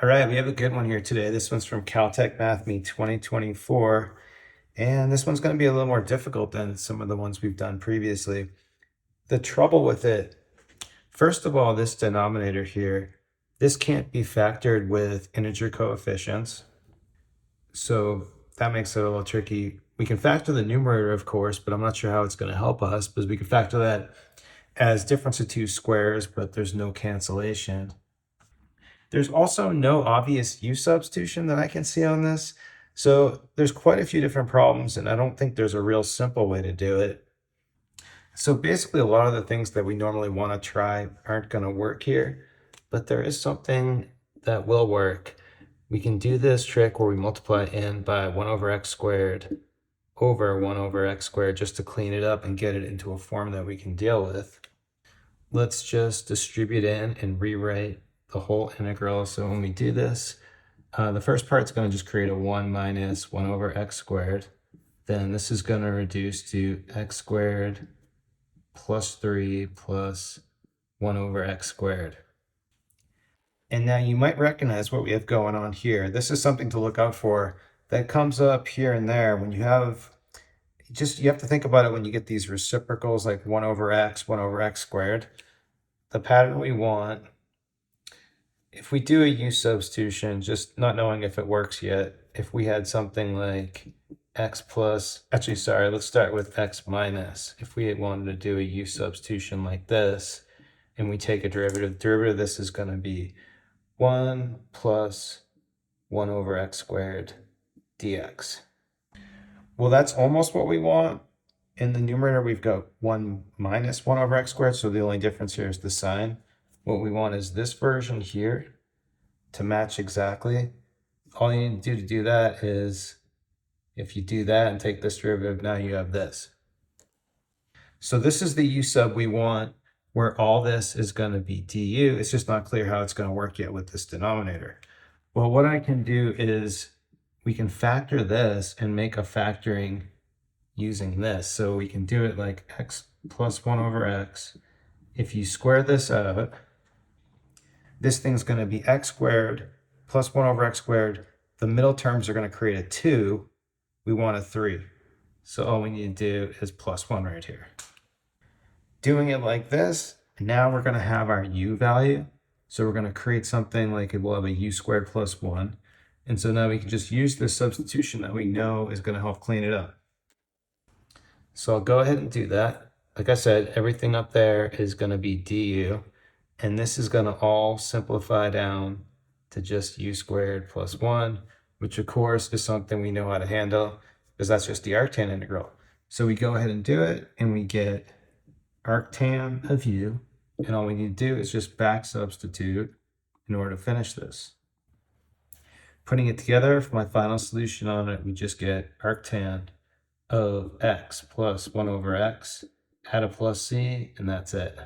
All right, we have a good one here today. This one's from Caltech Math Meet 2024, and this one's going to be a little more difficult than some of the ones we've done previously. The trouble with it, first of all, this denominator here, this can't be factored with integer coefficients, so that makes it a little tricky. We can factor the numerator, of course, but I'm not sure how it's going to help us because we can factor that as difference of two squares, but there's no cancellation. There's also no obvious U substitution that I can see on this. So there's quite a few different problems, and I don't think there's a real simple way to do it. So basically, a lot of the things that we normally want to try aren't going to work here, but there is something that will work. We can do this trick where we multiply n by 1 over x squared over 1 over x squared just to clean it up and get it into a form that we can deal with. Let's just distribute n and rewrite the whole integral. So when we do this, the first part's going to just create a 1 minus 1 over x squared. Then this is going to reduce to x squared plus 3 plus 1 over x squared. And now you might recognize what we have going on here. This is something to look out for that comes up here and there when you have you have to think about it when you get these reciprocals like 1 over x squared. The pattern we want, if we do a u substitution, just not knowing if it works yet, if we had something like x plus, actually, sorry, let's start with x minus. If we wanted to do a u substitution like this, and we take a derivative, the derivative of this is going to be 1 plus 1 over x squared dx. Well, that's almost what we want. In the numerator, we've got 1 minus 1 over x squared, so the only difference here is the sign. What we want is this version here to match exactly. All you need to do that is, if you do that and take this derivative, now you have this. So this is the u sub we want, where all this is going to be du. It's just not clear how it's going to work yet with this denominator. Well, what I can do is we can factor this and make a factoring using this. So we can do it like x plus 1 over x. If you square this out, this thing's going to be x squared plus 1 over x squared. The middle terms are going to create a 2. We want a 3. So all we need to do is plus 1 right here. Doing it like this, now we're going to have our u value. So we're going to create something like we'll have a u squared plus 1. And so now we can just use this substitution that we know is going to help clean it up. So I'll go ahead and do that. Like I said, everything up there is going to be du. And this is going to all simplify down to just u squared plus 1, which of course is something we know how to handle because that's just the arctan integral. So we go ahead and do it, and we get arctan of u. And all we need to do is just back substitute in order to finish this. Putting it together for my final solution on it, we just get arctan of x plus 1 over x, add a plus c, and that's it.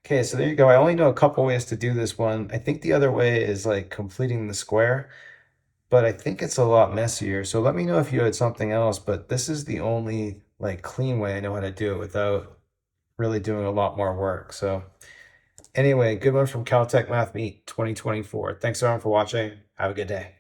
Okay, so there you go. I only know a couple ways to do this one. I think the other way is like completing the square, but I think it's a lot messier. So let me know if you had something else, but this is the only like clean way I know how to do it without really doing a lot more work. So anyway, good one from Caltech Math Meet 2024. Thanks everyone for watching. Have a good day.